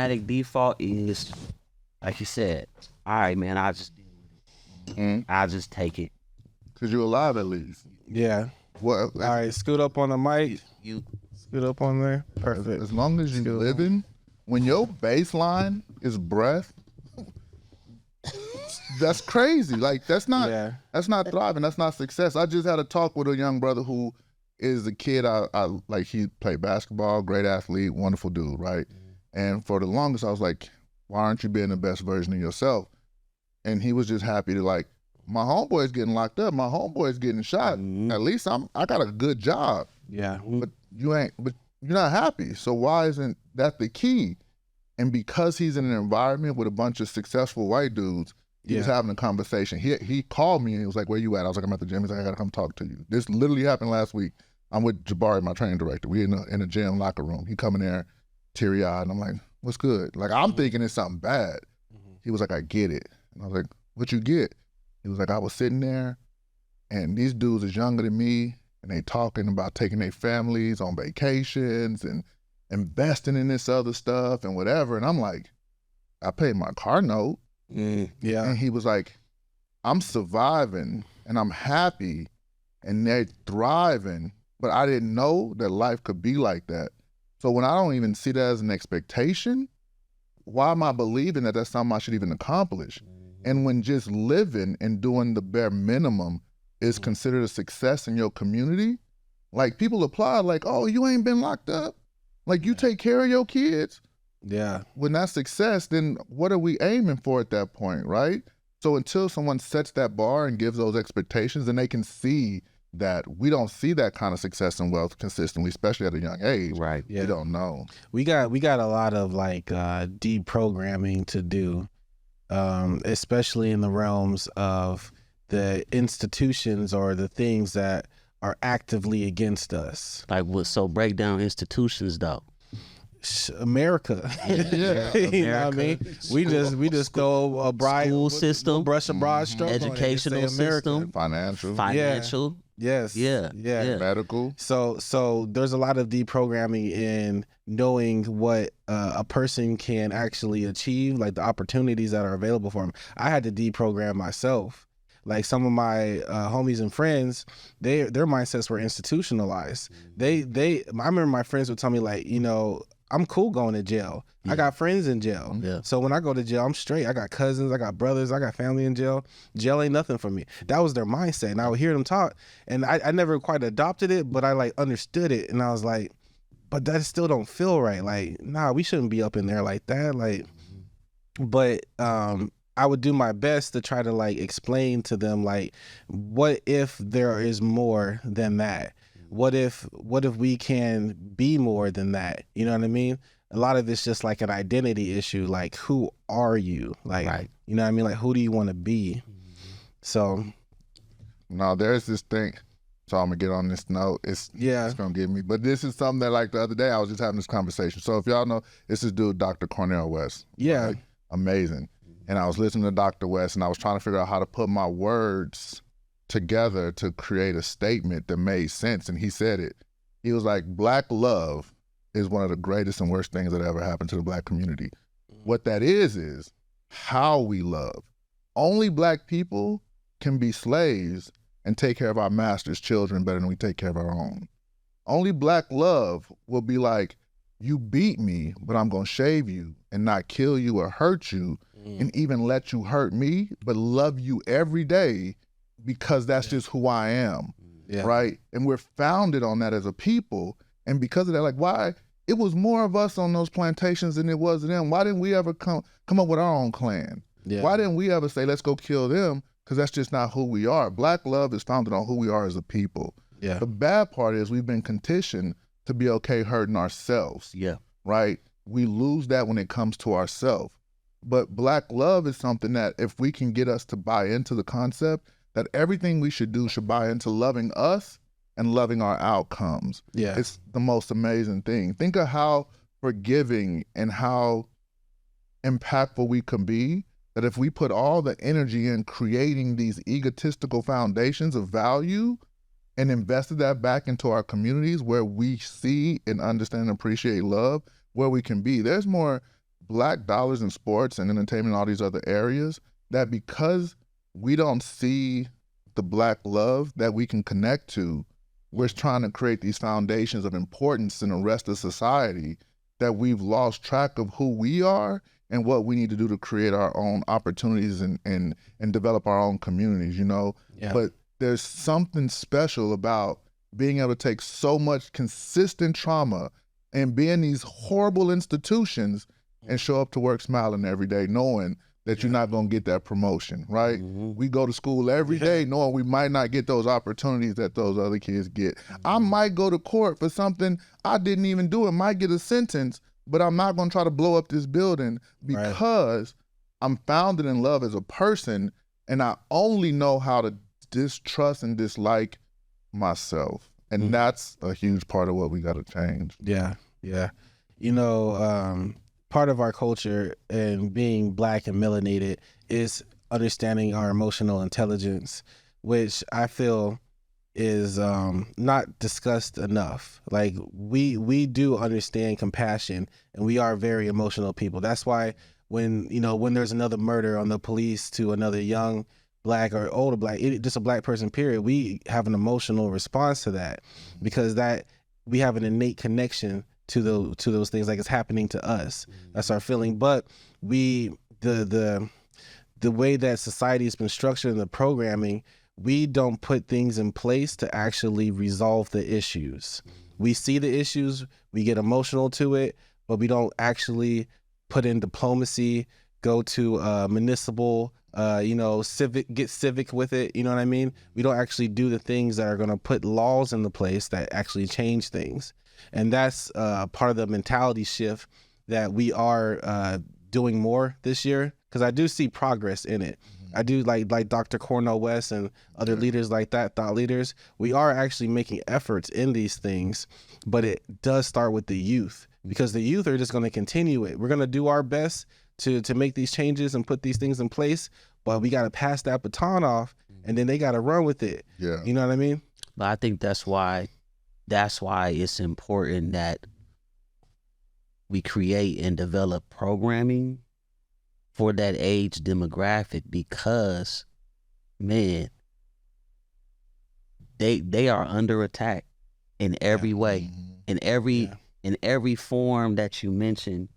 automatic default is, like you said, all right, man, I'll just deal with it. I'll just take it. Because you're alive at least. Yeah. Well, All right, scoot up on the mic. You Scoot up on there. Perfect. as long as you're living, when your baseline is breath, that's crazy. Like that's not thriving. That's not success. I just had a talk with a young brother who is a kid. I like. He played basketball, great athlete, wonderful dude, right? And for the longest, I was like, why aren't you being the best version of yourself? And he was just happy to like, my homeboy's getting locked up. My homeboy's getting shot. At least I got a good job. Yeah. But you're not happy. So why isn't that the key? And because he's in an environment with a bunch of successful white dudes, he was having a conversation. He called me and he was like, where you at? I was like, I'm at the gym. He's like, I gotta come talk to you. This literally happened last week. I'm with Jabari, my training director. We in a gym locker room. He come in there teary-eyed and I'm like, what's good? Like I'm thinking it's something bad. He was like, I get it. And I was like, what you get? He was like, I was sitting there and these dudes is younger than me and they talking about taking their families on vacations and investing in this other stuff and whatever. And I'm like, I paid my car note. Yeah. And he was like, I'm surviving and I'm happy and they're thriving, but I didn't know that life could be like that. So when I don't even see that as an expectation, why am I believing that that's something I should even accomplish? And when just living and doing the bare minimum is considered a success in your community, like people apply like, oh, you ain't been locked up. Like you take care of your kids. Yeah. When that's success, then what are we aiming for at that point, right? So until someone sets that bar and gives those expectations, then they can see that we don't see that kind of success and wealth consistently, especially at a young age. right. Yeah. We don't know. We got a lot of like deprogramming to do, especially in the realms of the institutions or the things that are actively against us. Like what? So break down institutions though. America. Yeah. You know what I mean? We just throw a broad School system, brush a broad stroke on it and say educational America. system, Financial, Yes. Yeah. medical. So there's a lot of deprogramming in knowing what a person can actually achieve, like the opportunities that are available for them. I had to deprogram myself. Like some of my homies and friends, their mindsets were institutionalized. I remember my friends would tell me like, you know, I'm cool going to jail. I got friends in jail. Yeah. So when I go to jail, I'm straight. I got cousins, I got brothers, I got family in jail. Jail ain't nothing for me. That was their mindset. And I would hear them talk. And I never quite adopted it, but I like understood it. And I was like, but that still don't feel right. Like, nah, we shouldn't be up in there like that. Like, but I would do my best to try to like explain to them like, what if there is more than that? What if we can be more than that? You know what I mean? A lot of it's just like an identity issue. Like, who are you? Like, Right. You know what I mean? Like, who do you want to be? So, Now there's this thing. So I'm gonna get on this note. It's gonna get me. But this is something that like the other day I was just having this conversation. So if y'all know, this is dude Dr. Cornel West. yeah. Right? Amazing. And I was listening to Dr. West and I was trying to figure out how to put my words together to create a statement that made sense. And he said it. He was like, Black love is one of the greatest and worst things that ever happened to the Black community. What that is how we love. Only Black people can be slaves and take care of our master's children better than we take care of our own. Only Black love will be like, you beat me, but I'm gonna shave you and not kill you or hurt you and even let you hurt me, but love you every day because that's just who I am, right? And we're founded on that as a people. And because of that, like why, it was more of us on those plantations than it was of them. Why didn't we ever come up with our own clan? Yeah. Why didn't we ever say, let's go kill them? Because that's just not who we are. Black love is founded on who we are as a people. Yeah. The bad part is we've been conditioned to be okay hurting ourselves, Yeah. right? We lose that when it comes to ourselves. But Black love is something that if we can get us to buy into the concept that everything we should do should buy into loving us and loving our outcomes. Yeah. It's the most amazing thing. Think of how forgiving and how impactful we can be, that if we put all the energy in creating these egotistical foundations of value and invested that back into our communities where we see and understand and appreciate love, where we can be. There's more Black dollars in sports and entertainment and all these other areas, that because we don't see the Black love that we can connect to, we're trying to create these foundations of importance in the rest of society that we've lost track of who we are and what we need to do to create our own opportunities and develop our own communities, you know? Yeah. But there's something special about being able to take so much consistent trauma and be in these horrible institutions and show up to work smiling every day, knowing that you're not going to get that promotion, right? We go to school every day knowing we might not get those opportunities that those other kids get. I might go to court for something I didn't even do. It might get a sentence, but I'm not going to try to blow up this building because I'm founded in love as a person, and I only know how to distrust and dislike myself. And that's a huge part of what we got to change. Yeah, yeah. You know, part of our culture and being Black and melanated is understanding our emotional intelligence, which I feel is not discussed enough. Like we do understand compassion, and we are very emotional people. That's why when there's another murder on the police to another young Black or older Black, just a Black person, period, we have an emotional response to that, because that we have an innate connection to those things, like it's happening to us. That's our feeling. But the way that society has been structured in the programming, we don't put things in place to actually resolve the issues. We see the issues, we get emotional to it, but we don't actually put in diplomacy, go to municipal, get civic with it. You know what I mean? We don't actually do the things that are going to put laws into place that actually change things. And that's part of the mentality shift that we are doing more this year, because I do see progress in it. I do like Dr. Cornel West and other leaders like that, thought leaders. We are actually making efforts in these things, but it does start with the youth, because the youth are just going to continue it. We're going to do our best to make these changes and put these things in place, but we got to pass that baton off, and then they got to run with it. Yeah. You know what I mean? But I think that's why it's important that we create and develop programming for that age demographic, because, man, they are under attack in every way, in every form that you mentioned: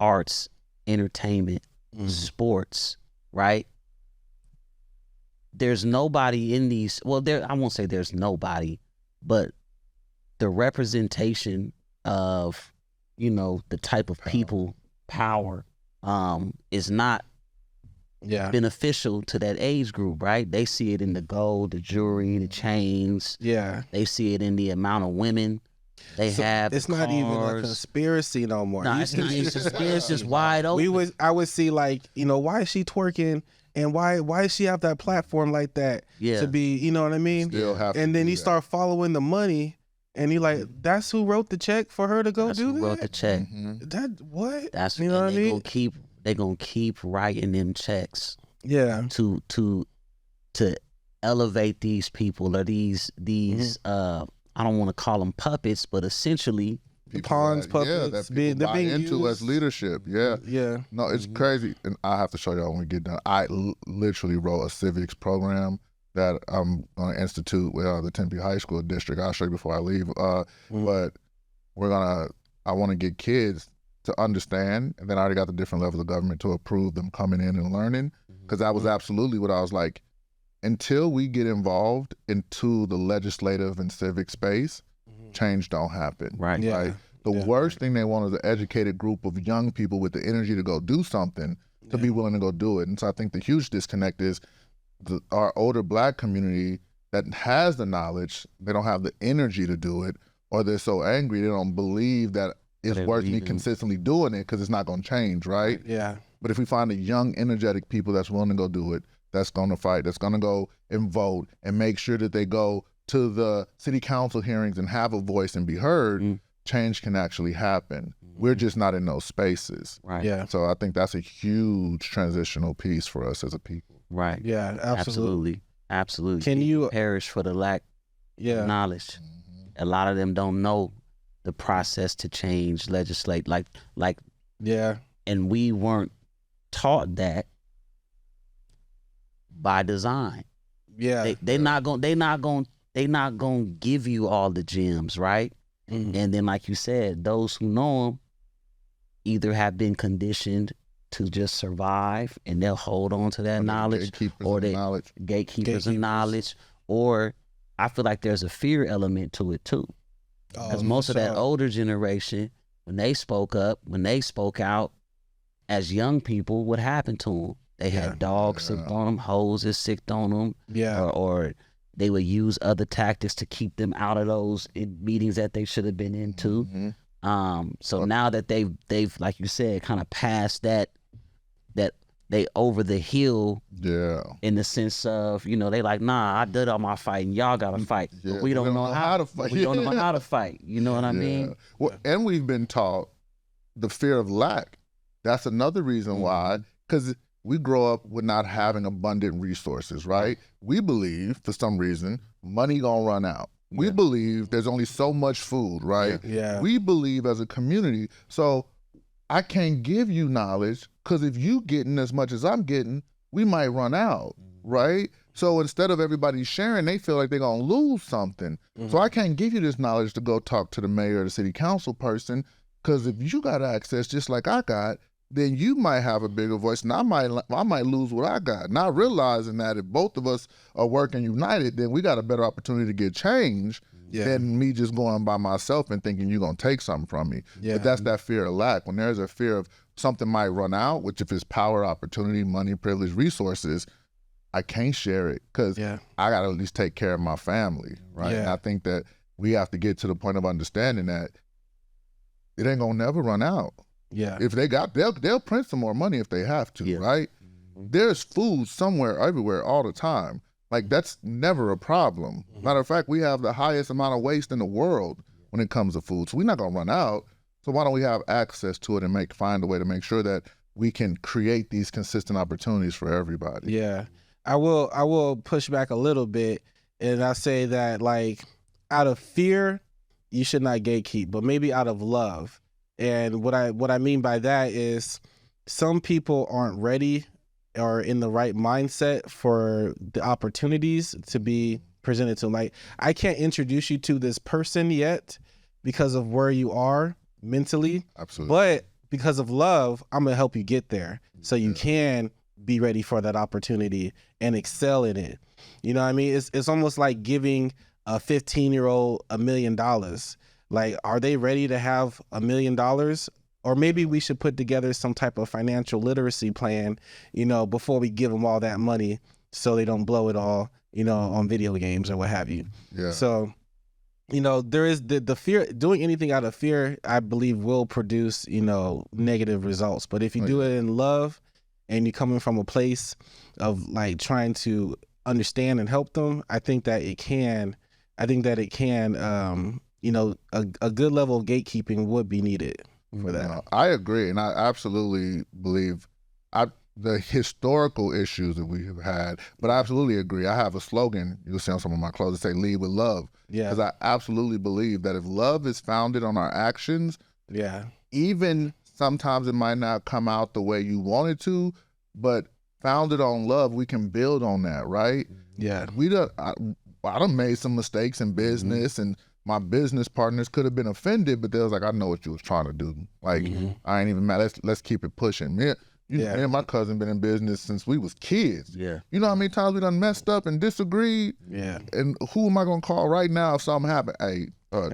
arts, entertainment, sports, right? There's nobody in these, I won't say there's nobody, but the representation of, the type of people, power, is not beneficial to that age group, right? They see it in the gold, the jewelry, the chains. Yeah. They see it in the amount of women they have. It's not even a conspiracy no more. No, it's not. It's just wide open. I would see, like, why is she twerking? And why does she have that platform like that to be, you know what I mean? And then you start following the money, and you're like, that's who wrote the check for her to go do that? Wrote the check. That what? That's, you know what I mean? They're gonna keep writing them checks. Yeah. To elevate these people, or these I don't want to call them puppets, but essentially pawns, puppets, that people buy being into used as leadership. Yeah. No, it's crazy, and I have to show y'all when we get done. I literally wrote a civics program that I'm going to institute with the Tempe High School district. I'll show you before I leave. But I want to get kids to understand, and then I already got the different levels of government to approve them coming in and learning, because that was absolutely what I was like. Until we get involved into the legislative and civic space, change don't happen. Right. Yeah. Right? The worst thing they want is an educated group of young people with the energy to go do something, to be willing to go do it. And so I think the huge disconnect is our older Black community that has the knowledge, they don't have the energy to do it, or they're so angry they don't believe that it's worth me consistently doing it, because it's not going to change, right? Yeah. But if we find a young, energetic people that's willing to go do it, that's going to fight, that's going to go and vote and make sure that they go to the city council hearings and have a voice and be heard, change can actually happen. We're just not in those spaces. Right. Yeah. So I think that's a huge transitional piece for us as a people. Right. Yeah, absolutely. Absolutely. Can you perish for the lack of knowledge? A lot of them don't know the process to change, legislate. Like Yeah. And we weren't taught that by design. Yeah. They not gonna give you all the gems, right? Mm. And then, like you said, those who know them either have been conditioned to just survive, and they'll hold on to that knowledge, or they gatekeepers of knowledge, or I feel like there's a fear element to it too, because most of that older generation, when they spoke up, when they spoke out as young people, what happened to them? They had dogs sicked on them, hoses sicked on them, or they would use other tactics to keep them out of those meetings that they should have been into. Mm-hmm. So now that they've like you said, kind of passed that they over the hill, in the sense of, you know, they like, nah, I did all my fighting, y'all gotta fight, but we don't know how to fight. We don't know how to fight. You know what I mean? Well, and we've been taught the fear of lack. That's another reason why, because we grow up with not having abundant resources, right? We believe, for some reason, money gonna run out. We believe there's only so much food, right? Yeah. We believe as a community, so I can't give you knowledge, because if you getting as much as I'm getting, we might run out, right? So instead of everybody sharing, they feel like they're gonna lose something. So I can't give you this knowledge to go talk to the mayor or the city council person, because if you got access just like I got, then you might have a bigger voice, and I might lose what I got. Not realizing that if both of us are working united, then we got a better opportunity to get change than me just going by myself and thinking you're gonna take something from me. But that's that fear of lack. When there's a fear of something might run out, which if it's power, opportunity, money, privilege, resources, I can't share it because I gotta at least take care of my family, right? And I think that we have to get to the point of understanding that it ain't gonna never run out. If they got, they'll print some more money if they have to, right? There's food somewhere, everywhere, all the time. Like, that's never a problem. Matter of fact, we have the highest amount of waste in the world when it comes to food. So we're not gonna run out. So why don't we have access to it and find a way to make sure that we can create these consistent opportunities for everybody? Yeah. I will push back a little bit, and I say that, like, out of fear, you should not gatekeep, but maybe out of love. And what I mean by that is some people aren't ready or in the right mindset for the opportunities to be presented to them. Like, I can't introduce you to this person yet because of where you are mentally. Absolutely. But because of love, I'm gonna help you get there so you can be ready for that opportunity and excel in it. You know what I mean? It's almost like giving a 15-year-old $1 million. Like, are they ready to have $1 million? Or maybe we should put together some type of financial literacy plan, you know, before we give them all that money so they don't blow it all, you know, on video games or what have you. So, you know, there is the fear. Doing anything out of fear, I believe, will produce, you know, negative results. But if you do it in love and you're coming from a place of, like, trying to understand and help them, I think that it can, you know, a good level of gatekeeping would be needed for that. I agree, and I absolutely believe the historical issues that we have had, but I absolutely agree. I have a slogan you'll see on some of my clothes that say "Lead with love," because I absolutely believe that if love is founded on our actions, even sometimes it might not come out the way you want it to, but founded on love, we can build on that, right? I done made some mistakes in business, and my business partners could have been offended, but they was like, I know what you was trying to do. Like, I ain't even mad. Let's keep it pushing. Me and my cousin been in business since we was kids. You know how many times we done messed up and disagreed? And who am I gonna call right now if something happened? Hey,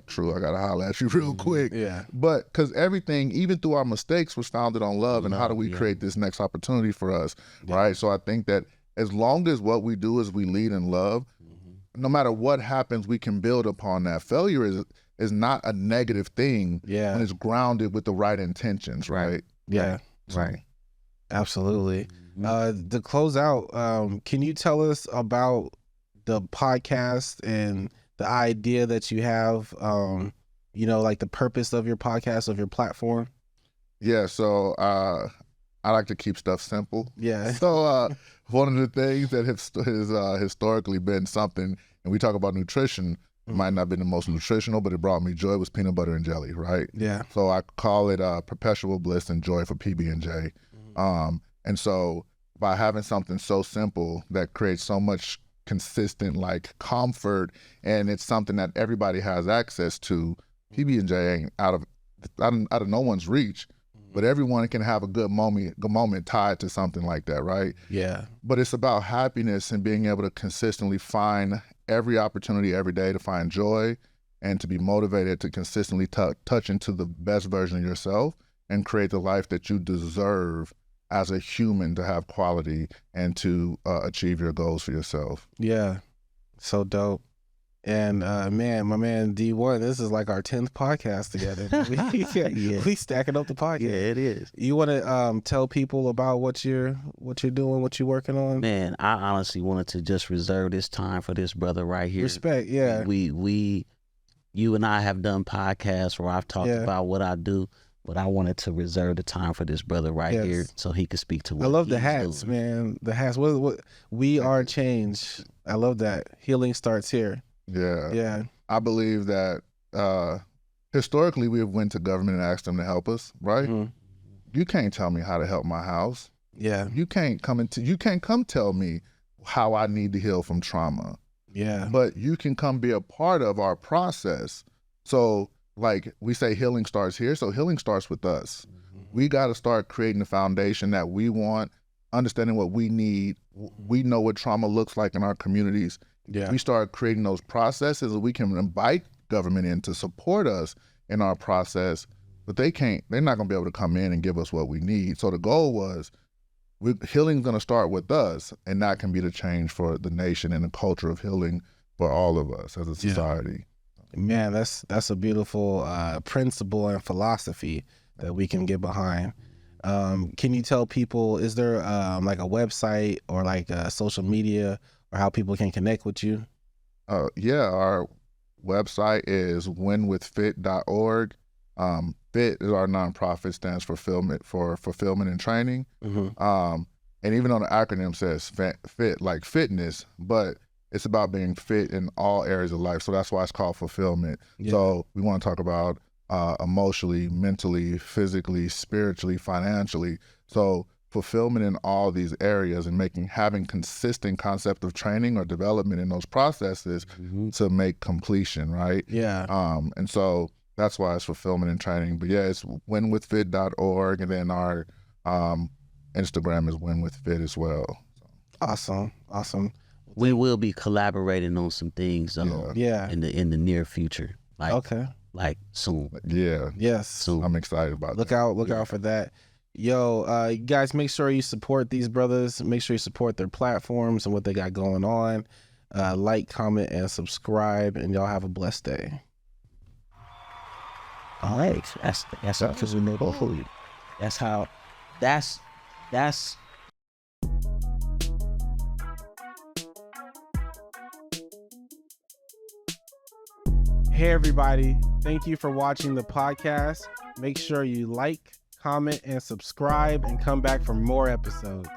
True, I gotta holler at you real quick. But because everything, even through our mistakes, was founded on love, and how do we create this next opportunity for us, right? So I think that as long as what we do is we lead in love, no matter what happens, we can build upon that. Failure is not a negative thing when it's grounded with the right intentions, right? Right. Absolutely. To close out, can you tell us about the podcast and the idea that you have, you know, like the purpose of your podcast, of your platform? So I like to keep stuff simple. So one of the things that has historically been something, and we talk about nutrition, It might not have been the most nutritional, but it brought me joy. It was peanut butter and jelly, right? Yeah. So I call it perpetual bliss and joy for PB&J. And so by having something so simple that creates so much consistent like comfort, and it's something that everybody has access to, PB&J ain't out of no one's reach, but everyone can have a good moment tied to something like that, right? Yeah. But it's about happiness and being able to consistently find every opportunity every day to find joy and to be motivated to consistently touch into the best version of yourself and create the life that you deserve as a human, to have quality and to achieve your goals for yourself. Yeah. So dope. And man, my man D1, this is like our 10th podcast together. We stacking up the podcast. Yeah, it is. You want to tell people about what you're doing, what you're working on? Man, I honestly wanted to just reserve this time for this brother right here. Respect, yeah. We you and I have done podcasts where I've talked about what I do, but I wanted to reserve the time for this brother right here so he could speak to what I love the hats, doing. man. The hats. What we are change. I love that. Healing starts here. Yeah. Yeah. I believe that historically we have went to government and asked them to help us, right? Mm-hmm. You can't tell me how to help my house. Yeah. You can't come tell me how I need to heal from trauma. Yeah. But you can come be a part of our process. So like we say, healing starts here. So healing starts with us. We got to start creating the foundation that we want, understanding what we need. We know what trauma looks like in our communities. Yeah. We start creating those processes, and we can invite government in to support us in our process, but they're not going to be able to come in and give us what we need. So the goal was, healing's going to start with us, and that can be the change for the nation and the culture of healing for all of us as a society. Man, that's a beautiful principle and philosophy that we can get behind. Can you tell people, is there like a website or like social media, or how people can connect with you? Yeah, our website is winwithfit.org. FIT is our nonprofit, stands for fulfillment and training. Mm-hmm. And even on the acronym says fit, like fitness, but it's about being fit in all areas of life. So that's why it's called fulfillment. Yeah. So we want to talk about emotionally, mentally, physically, spiritually, financially. So fulfillment in all these areas, and having consistent concept of training or development in those processes to make completion, right? Yeah. And so that's why it's fulfillment and training. But yeah, it's winwithfit.org, and then our Instagram is winwithfit as well. Awesome. We will be collaborating on some things in the near future. Like soon. Yeah. Yes. Soon. I'm excited about that. Look out for that. Yo, you guys, make sure you support these brothers. Make sure you support their platforms and what they got going on. Like, comment, and subscribe, and y'all have a blessed day. All right, that's how we make food. That's how. That's. Hey everybody, thank you for watching the podcast. Make sure you like, comment, and subscribe, and come back for more episodes.